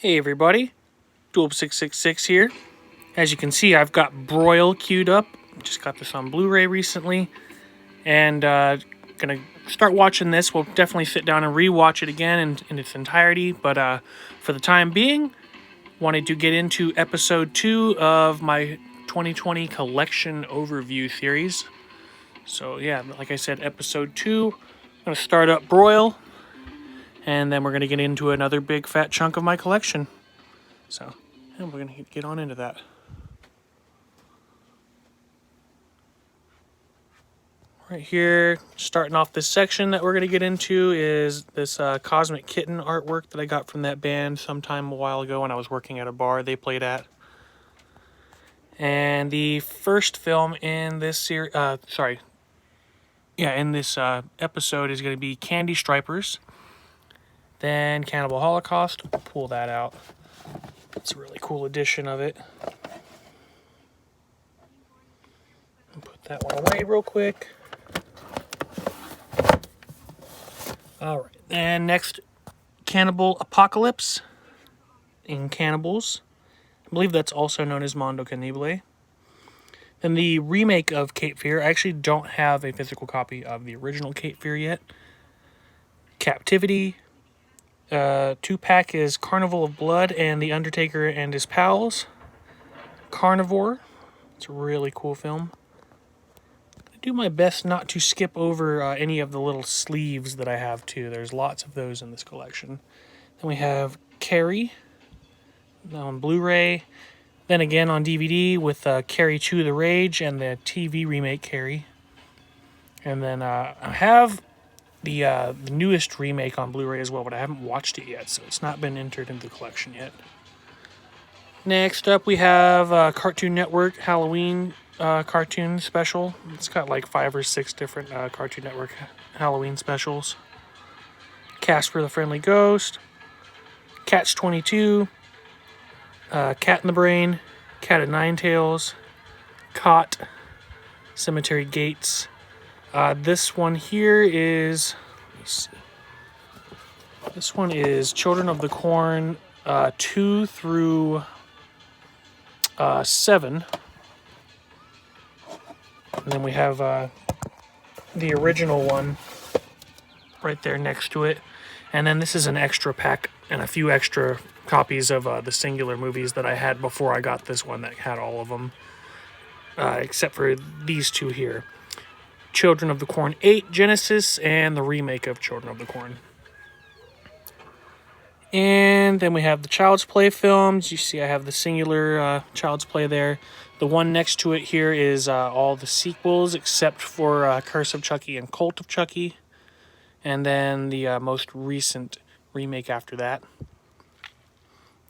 Hey everybody, Dual666 here. As you can see, I've got Broil queued up. Just got this on Blu-ray recently, and gonna start watching this. We'll definitely sit down and re-watch it again in its entirety. But for the time being, wanted to get into episode 2 of my 2020 collection overview series. So yeah, like I said, episode 2. I'm gonna start up Broil, and then we're gonna get into another big fat chunk of my collection. So, and we're going to get on into that. Right here, starting off this section that we're going to get into is this Cosmic Kitten artwork that I got from that band sometime a while ago when I was working at a bar they played at. And the first film in this series, in this episode is going to be Candy Stripers. Then Cannibal Holocaust. We'll pull that out. It's a really cool edition of it. Put that one away real quick. Alright, and next, Cannibal Apocalypse in Cannibals. I believe that's also known as Mondo Cannibale. Then the remake of Cape Fear. I actually don't have a physical copy of the original Cape Fear yet. Captivity. 2-pack is Carnival of Blood and The Undertaker and His Pals. Carnivore. It's a really cool film. I do my best not to skip over any of the little sleeves that I have too. There's lots of those in this collection. Then we have Carrie on Blu-ray. Then again on DVD with Carrie 2 The Rage and the TV remake Carrie. And then I have the newest remake on Blu-ray as well, but I haven't watched it yet, so it's not been entered into the collection yet. Next up we have Cartoon Network Halloween cartoon special. It's got like 5 or 6 different Cartoon Network Halloween specials. Casper the Friendly Ghost, Catch-22, Cat in the Brain, Cat of Nine Tails, Caught, Cemetery Gates. This one here is, let me see. This one is Children of the Corn 2 through 7. And then we have the original one right there next to it. And then this is an extra pack and a few extra copies of the singular movies that I had before I got this one that had all of them. Except for these two here. Children of the Corn 8 Genesis and the remake of Children of the Corn. And then we have the Child's Play films. You see I have the singular Child's Play there. The one next to it here is all the sequels except for Curse of Chucky and Cult of Chucky. And then the most recent remake after that.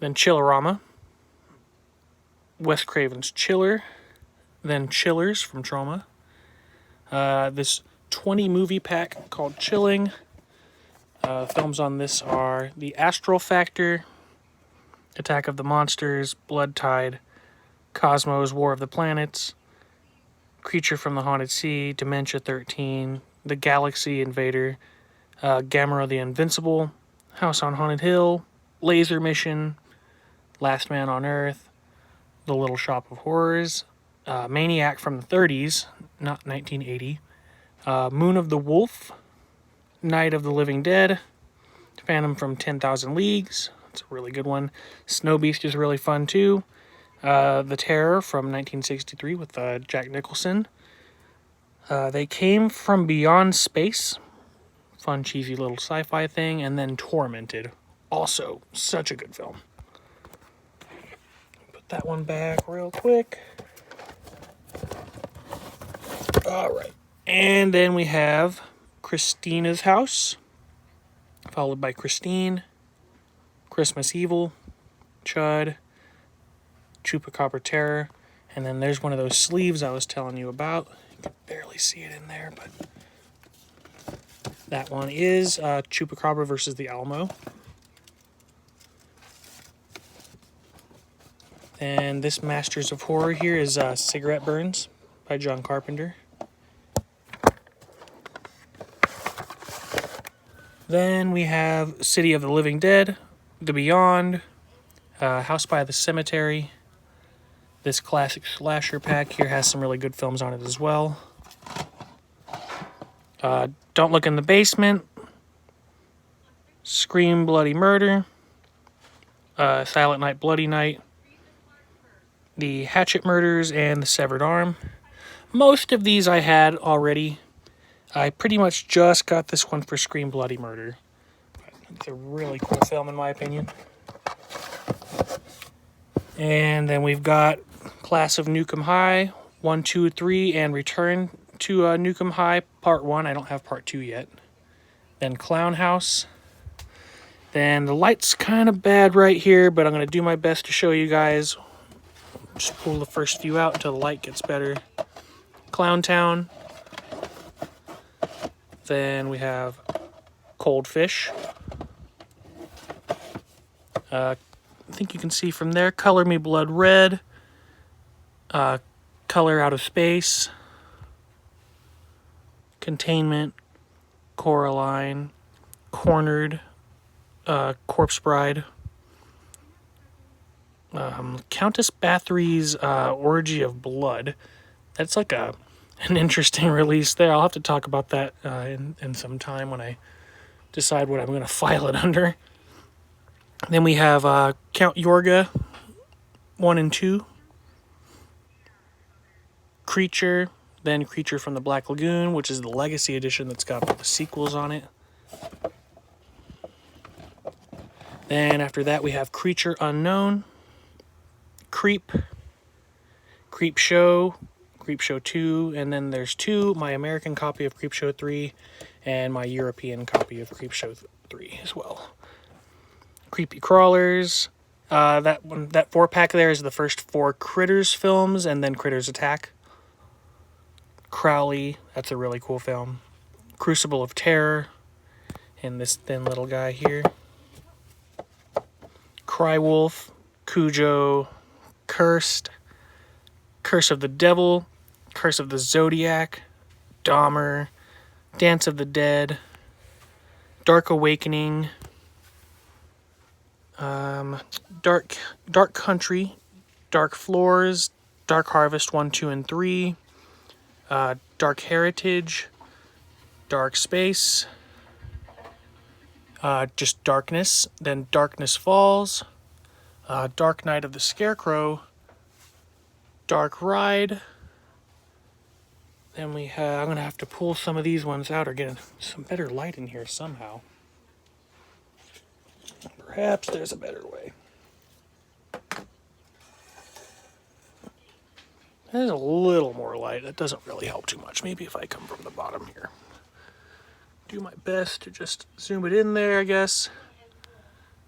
Then Chillerama. Wes Craven's Chiller. Then Chillers from Trauma. This 20 movie pack called Chilling. Films on this are The Astral Factor, Attack of the Monsters, Blood Tide, Cosmos, War of the Planets, Creature from the Haunted Sea, Dementia 13, The Galaxy Invader, Gamera the Invincible, House on Haunted Hill, Laser Mission, Last Man on Earth, The Little Shop of Horrors, Maniac from the 30s, not 1980, Moon of the Wolf, Night of the Living Dead, Phantom from 10,000 Leagues, that's a really good one. Snow Beast is really fun too. The Terror from 1963 with Jack Nicholson. They Came from Beyond Space, fun cheesy little sci-fi thing. And then Tormented, also such a good film. Put that one back real quick. Alright, and then we have Christina's House, followed by Christine, Christmas Evil, Chud, Chupacabra Terror, and then there's one of those sleeves I was telling you about. You can barely see it in there, but that one is Chupacabra versus the Alamo. And this Masters of Horror here is Cigarette Burns by John Carpenter. Then we have City of the Living Dead, The Beyond, House by the Cemetery. This classic slasher pack here has some really good films on it as well. Don't Look in the Basement. Scream, Bloody Murder. Silent Night, Bloody Night. The Hatchet Murders and the Severed Arm. Most of these I had already. I pretty much just got this one for Scream, Bloody Murder. It's a really cool film in my opinion. And then we've got Class of Nukem High, 1, 2, 3, and Return to Nukem High, Part 1. I don't have Part 2 yet. Then Clown House. Then the light's kind of bad right here, but I'm going to do my best to show you guys. Just pull the first few out until the light gets better. Clown Town. Then we have Cold Fish. I think you can see from there, Color Me Blood Red. Color Out of Space. Containment. Coraline. Cornered. Corpse Bride. Countess Bathory's Orgy of Blood. That's like an interesting release there. I'll have to talk about that in some time when I decide what I'm going to file it under. Then we have Count Yorga 1 and 2. Creature. Then Creature from the Black Lagoon, which is the Legacy Edition that's got all the sequels on it. Then after that we have Creature Unknown. Creep. Creep Show 2, and then there's 2, my American copy of Creep Show 3 and my European copy of Creep Show 3 as well. Creepy Crawlers, that 4-pack there is the first 4 Critters films, and then Critters Attack. Crowley, that's a really cool film. Crucible of Terror, and this thin little guy here. Crywolf, Cujo, Cursed, Curse of the Devil, Curse of the Zodiac, Dahmer, Dance of the Dead, Dark Awakening, Dark Country, Dark Floors, Dark Harvest 1, 2, and 3, Dark Heritage, Dark Space, just Darkness, then Darkness Falls, Dark Night of the Scarecrow, Dark Ride. Then we have, I'm going to have to pull some of these ones out or get some better light in here somehow. Perhaps there's a better way. There's a little more light. That doesn't really help too much. Maybe if I come from the bottom here. Do my best to just zoom it in there, I guess.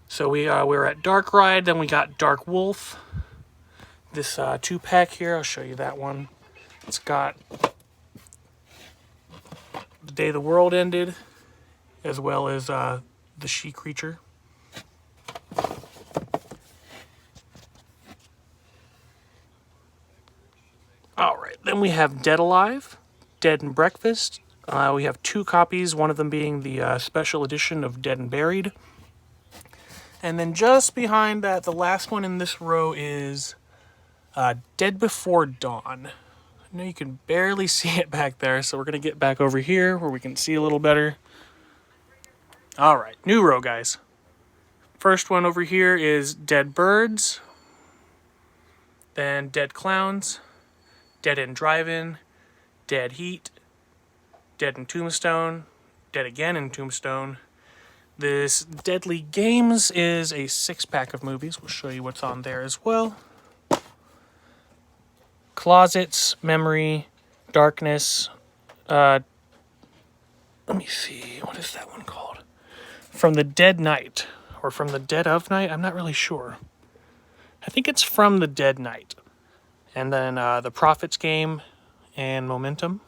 So we're at Dark Ride, then we got Dark Wolf. This 2-pack here, I'll show you that one. It's got The Day the World Ended, as well as The She Creature. Alright, then we have Dead Alive, Dead and Breakfast. We have 2 copies, one of them being the special edition of Dead and Buried. And then just behind that, the last one in this row is Dead Before Dawn. I know you can barely see it back there, so we're going to get back over here where we can see a little better. Alright, new row, guys. First one over here is Dead Birds, then Dead Clowns, Dead End Drive-In, Dead Heat, Dead in Tombstone, Dead Again in Tombstone. This Deadly Games is a 6-pack of movies. We'll show you what's on there as well. Closets, Memory, Darkness. Let me see. What is that one called? From the Dead Night. Or From the Dead of Night? I'm not really sure. I think it's From the Dead Night. And then The Prophet's Game and Momentum.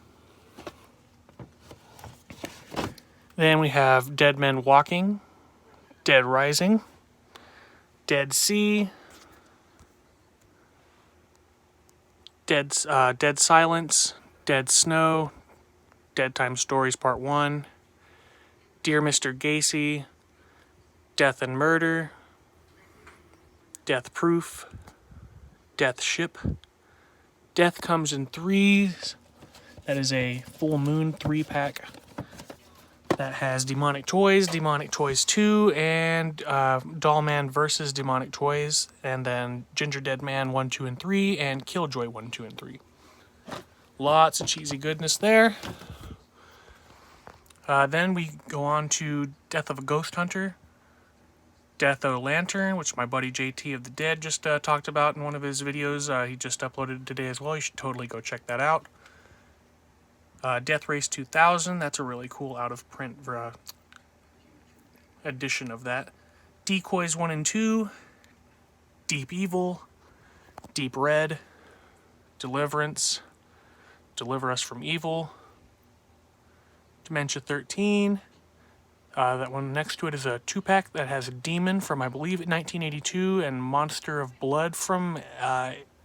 Then we have Dead Men Walking, Dead Rising, Dead Sea, Dead Silence, Dead Snow, Dead Time Stories Part 1, Dear Mr. Gacy, Death and Murder, Death Proof, Death Ship. Death comes in threes. That is a full moon 3-pack. That has Demonic Toys 2, and Doll Man versus Demonic Toys, and then Ginger Dead Man 1, 2, and 3, and Killjoy 1, 2, and 3. Lots of cheesy goodness there. Then we go on to Death of a Ghost Hunter, Death o' Lantern, which my buddy JT of the Dead just talked about in one of his videos. He just uploaded it today as well. You should totally go check that out. Death Race 2000, that's a really cool out-of-print edition of that. Decoys 1 and 2, Deep Evil, Deep Red, Deliverance, Deliver Us from Evil, Dementia 13. That one next to it is a 2-pack that has a Demon from, I believe, 1982, and Monster of Blood from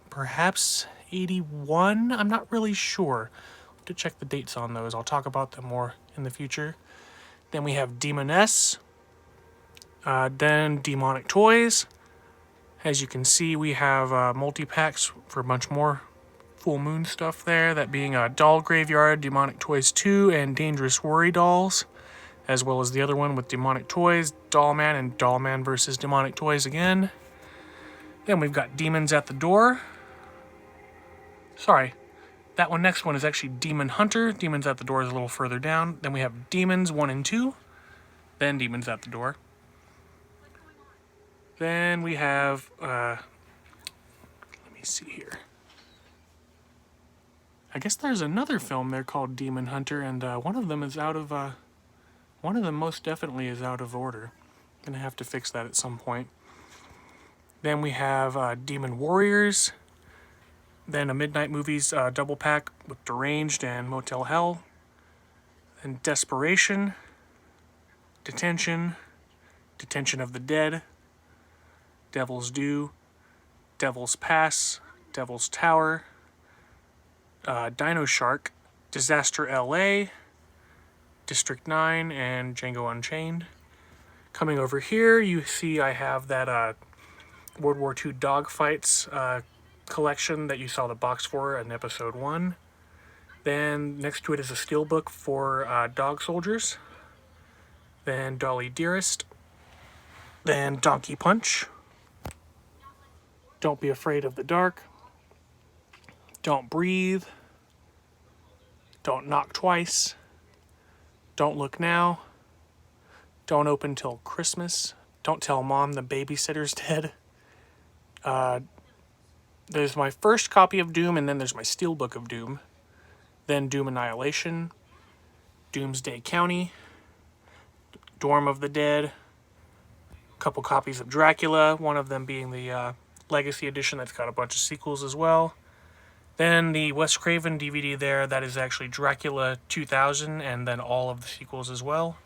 perhaps 81. I'm not really sure. To check the dates on those. I'll talk about them more in the future. Then we have Demoness. Then Demonic Toys. As you can see, we have multi-packs for a bunch more full moon stuff there. That being Doll Graveyard, Demonic Toys 2, and Dangerous Worry Dolls. As well as the other one with Demonic Toys, Doll Man, and Doll Man versus Demonic Toys again. Then we've got Demons at the Door. Sorry. That one, next one, is actually Demon Hunter. Demons at the Door is a little further down. Then we have Demons 1 and 2. Then Demons at the Door. Then we have, let me see here. I guess there's another film there called Demon Hunter, and one of them is out of, one of them most definitely is out of order. I'm gonna have to fix that at some point. Then we have Demon Warriors. Then a Midnight Movies double pack with Deranged and Motel Hell. Then Desperation, Detention, Detention of the Dead, Devil's Due, Devil's Pass, Devil's Tower, Dino Shark, Disaster LA, District 9, and Django Unchained. Coming over here, you see I have that World War II Dogfights collection that you saw the box for in episode 1. Then next to it is a steelbook for Dog Soldiers. Then Dolly Dearest. Then Donkey Punch. Don't Be Afraid of the Dark. Don't Breathe. Don't Knock Twice. Don't Look Now. Don't Open Till Christmas. Don't Tell Mom the Babysitter's Dead. There's my first copy of Doom, and then there's my steelbook of Doom. Then Doom Annihilation, Doomsday County, Dorm of the Dead, a couple copies of Dracula, one of them being the Legacy Edition that's got a bunch of sequels as well. Then the Wes Craven DVD there, that is actually Dracula 2000, and then all of the sequels as well.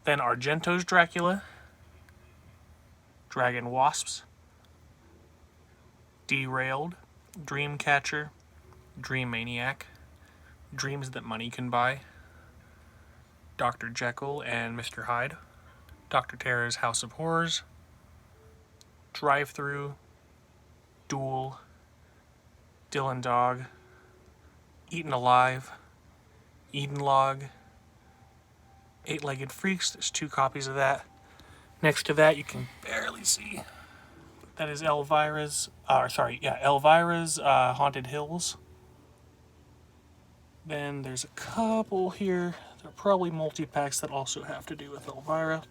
Then Argento's Dracula, Dragon Wasps, Derailed, Dreamcatcher, Dream Maniac, Dreams That Money Can Buy, Dr. Jekyll and Mr. Hyde, Dr. Terror's House of Horrors, Drive-Thru, Duel, Dylan Dog, Eaten Alive, Eden Log, Eight-Legged Freaks. There's 2 copies of that. Next to that, you can barely see. That is Elvira's Haunted Hills. Then there's a couple here. They're probably multi-packs that also have to do with Elvira.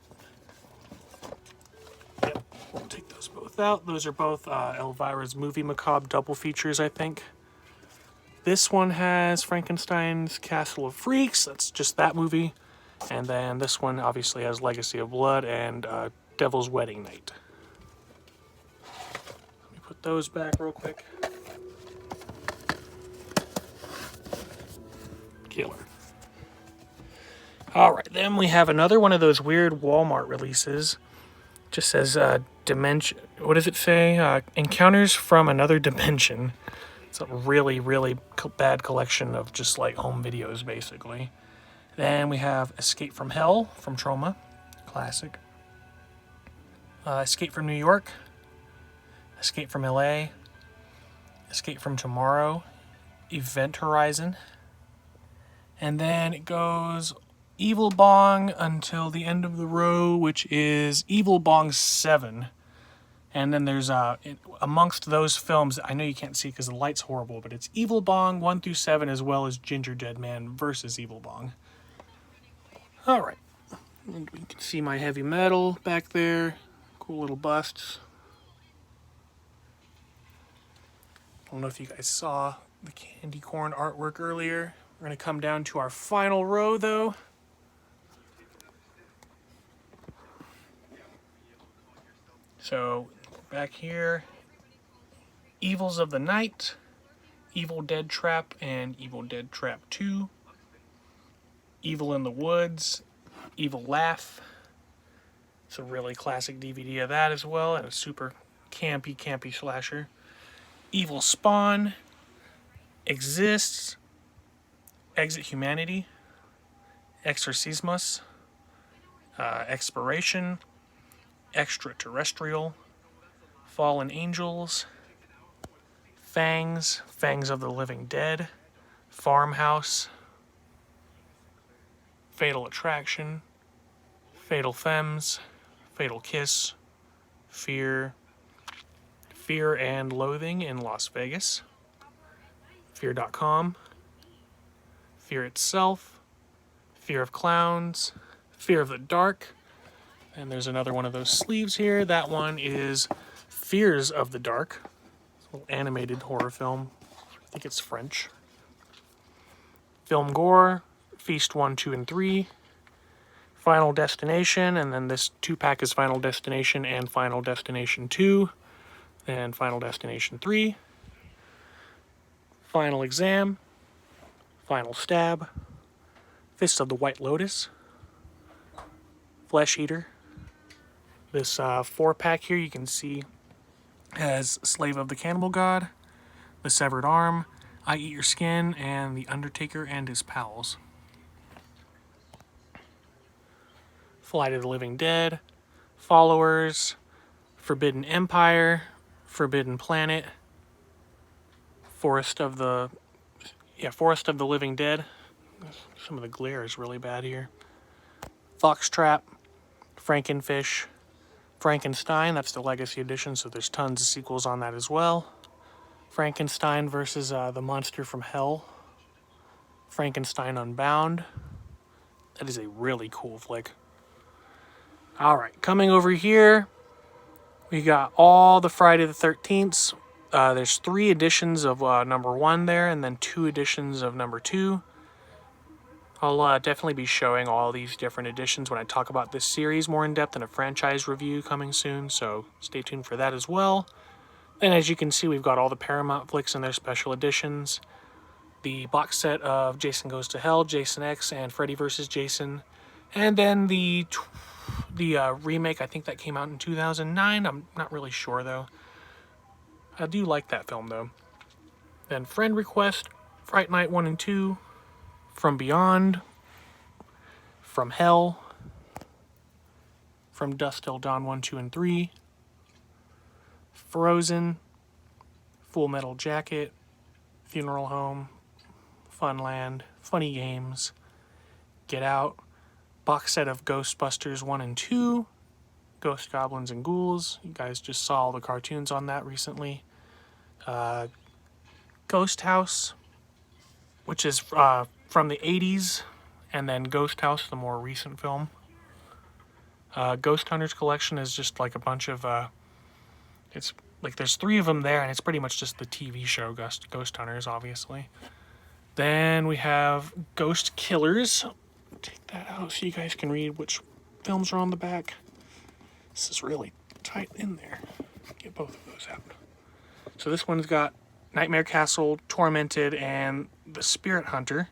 Yep, we'll take those both out. Those are both Elvira's Movie Macabre double features, I think. This one has Frankenstein's Castle of Freaks. That's just that movie. And then this one obviously has Legacy of Blood and Devil's Wedding Night. Put those back real quick. Killer. Alright, then we have another one of those weird Walmart releases. Just says Dimension. What does it say? Encounters from Another Dimension. It's a really, really bad collection of just like home videos, basically. Then we have Escape from Hell from Troma. Classic. Escape from New York. Escape from LA, Escape from Tomorrow, Event Horizon, and then it goes Evil Bong until the end of the row, which is Evil Bong 7. And then there's, amongst those films, I know you can't see because the light's horrible, but it's Evil Bong 1 through 7, as well as Ginger Dead Man versus Evil Bong. Alright. And we can see my heavy metal back there. Cool little busts. I don't know if you guys saw the candy corn artwork earlier. We're going to come down to our final row, though. So, back here, Evils of the Night, Evil Dead Trap, and Evil Dead Trap 2, Evil in the Woods, Evil Laugh. It's a really classic DVD of that as well, and a super campy slasher. Evil Spawn, Exists, Exit Humanity, Exorcismus, Expiration, Extraterrestrial, Fallen Angels, Fangs, Fangs of the Living Dead, Farmhouse, Fatal Attraction, Fatal Femmes, Fatal Kiss, Fear, Fear and Loathing in Las Vegas, Fear.com, Fear Itself, Fear of Clowns, Fear of the Dark, and there's another one of those sleeves here. That one is Fears of the Dark. It's a little animated horror film. I think it's French. Film Gore, Feast 1, 2, and 3. Final Destination, and then this 2-pack is Final Destination and Final Destination 2. And Final Destination 3. Final Exam. Final Stab. Fist of the White Lotus. Flesh Eater. This 4-pack here you can see has Slave of the Cannibal God, The Severed Arm, I Eat Your Skin, and The Undertaker and His Pals. Flight of the Living Dead, Followers, Forbidden Empire, Forbidden Planet, Forest of the Living Dead. Some of the glare is really bad here. Foxtrap, Frankenfish, Frankenstein, that's the Legacy Edition, so there's tons of sequels on that as well. Frankenstein versus the Monster from Hell. Frankenstein Unbound. That is a really cool flick. Alright, coming over here, we got all the Friday the 13ths. There's 3 editions of number 1 there, and then 2 editions of number 2. I'll definitely be showing all these different editions when I talk about this series more in depth in a franchise review coming soon, so stay tuned for that as well. And as you can see, we've got all the Paramount flicks and their special editions. The box set of Jason Goes to Hell, Jason X, and Freddy vs. Jason. And then the remake, I think that came out in 2009. I'm not really sure, though. I do like that film, though. Then Friend Request, Fright Night 1 and 2, From Beyond, From Hell, From Dusk Till Dawn 1, 2, and 3, Frozen, Full Metal Jacket, Funeral Home, Funland, Funny Games, Get Out, box set of Ghostbusters 1 and 2, Ghost Goblins and Ghouls. You guys just saw all the cartoons on that recently. Ghost House, which is from the 80s, and then Ghost House, the more recent film. Ghost Hunters Collection is just like a bunch of, it's like there's 3 of them there, and it's pretty much just the TV show Ghost Hunters, obviously. Then we have Ghost Killers. Take that out so you guys can read which films are on the back. This is really tight in there. Get both of those out. So this one's got Nightmare Castle, Tormented, and The Spirit Hunter.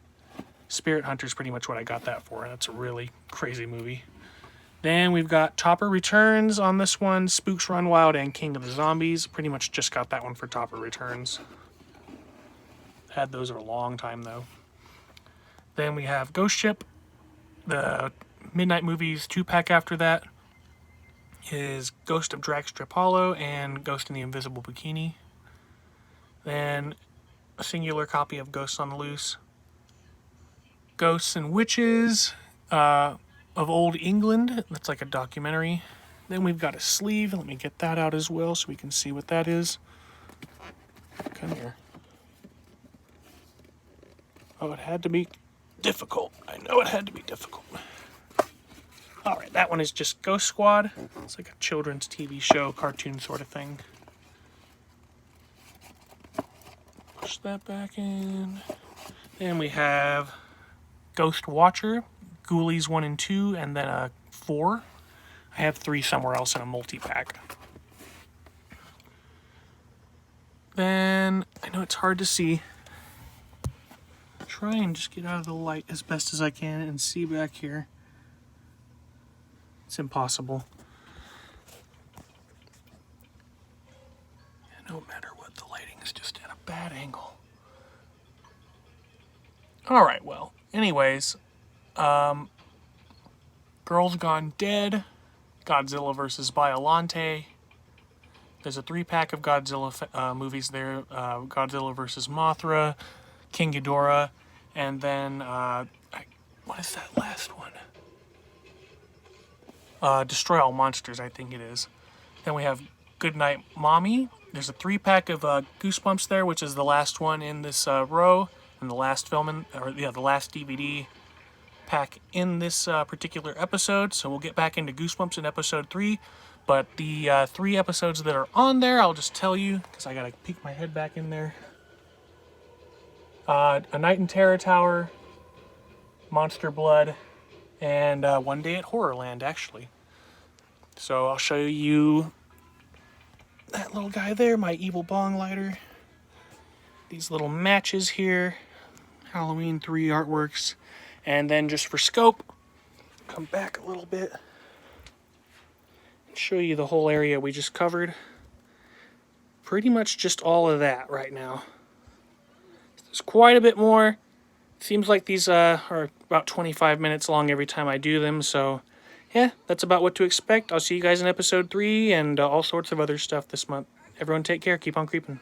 Spirit Hunter is pretty much what I got that for. That's a really crazy movie. Then we've got Topper Returns on this one, Spooks Run Wild, and King of the Zombies. Pretty much just got that one for Topper Returns. Had those for a long time, though. Then we have Ghost Ship, the Midnight Movies 2-pack after that. is Ghost of Dragstrip Hollow and Ghost in the Invisible Bikini. Then a singular copy of Ghosts on the Loose. Ghosts and Witches of Old England. That's like a documentary. Then we've got a sleeve. Let me get that out as well so we can see what that is. Come here. Oh, it had to be difficult. I know it had to be difficult. All right, that one is just Ghost Squad. It's like a children's TV show, cartoon sort of thing. Push that back in. Then we have Ghost Watcher, Ghoulies 1 and 2, and then a 4. I have 3 somewhere else in a multi-pack. Then, I know it's hard to see. Try and just get out of the light as best as I can and see back here. It's impossible. No matter what, the lighting is just at a bad angle. Alright, well, anyways, Girls Gone Dead, Godzilla vs. Biollante. There's a 3-pack of Godzilla movies there. Godzilla vs. Mothra, King Ghidorah, and then, what is that last one? Destroy All Monsters, I think it is. Then we have Goodnight Mommy. There's a 3-pack of Goosebumps there, which is the last one in this row, and the last film, the last DVD pack in this particular episode. So we'll get back into Goosebumps in episode 3. But the 3 episodes that are on there, I'll just tell you, because I gotta peek my head back in there. A Night in Terror Tower, Monster Blood, and One Day at Horrorland, actually. So I'll show you that little guy there, my evil bong lighter. These little matches here, Halloween 3 artworks. And then just for scope, come back a little bit and show you the whole area we just covered. Pretty much just all of that right now. There's quite a bit more. Seems like these are about 25 minutes long every time I do them, so yeah, that's about what to expect. I'll see you guys in episode 3 and all sorts of other stuff this month. Everyone take care, keep on creeping.